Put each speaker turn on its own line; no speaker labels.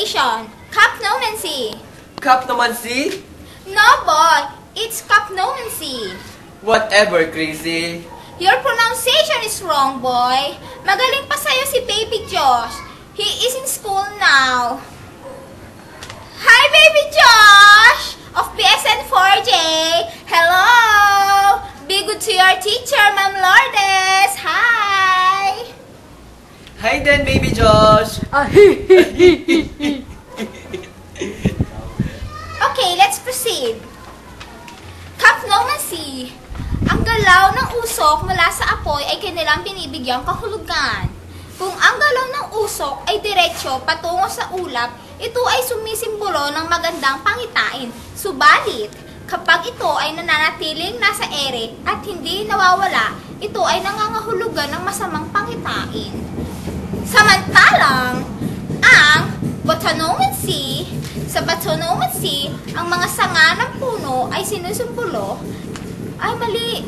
pronunciation. Capnomancy.
Capnomancy?
No, boy. It's capnomancy.
Whatever, Crazy.
Your pronunciation is wrong, boy. Magaling pa sa'yo si Baby Josh. He is in school now. Hi, Baby Josh of PSN 4J. Hello. Be good to your teacher, Ma'am Lourdes. Hi.
Hi then, Baby Josh.
Okay, let's proceed. Capnomancy. Ang galaw ng usok mula sa apoy ay kanilang binibigyang kahulugan. Kung ang galaw ng usok ay diretsyo patungo sa ulap, ito ay sumisimbolo ng magandang pangitain. Subalit, kapag ito ay nananatiling nasa ere at hindi nawawala, ito ay nangangahulugan ng masamang pangitain. Samantalang, ang botaноmancy, sa botaноmancy, ang mga sanga ng puno ay sinusumbolo, ay mali,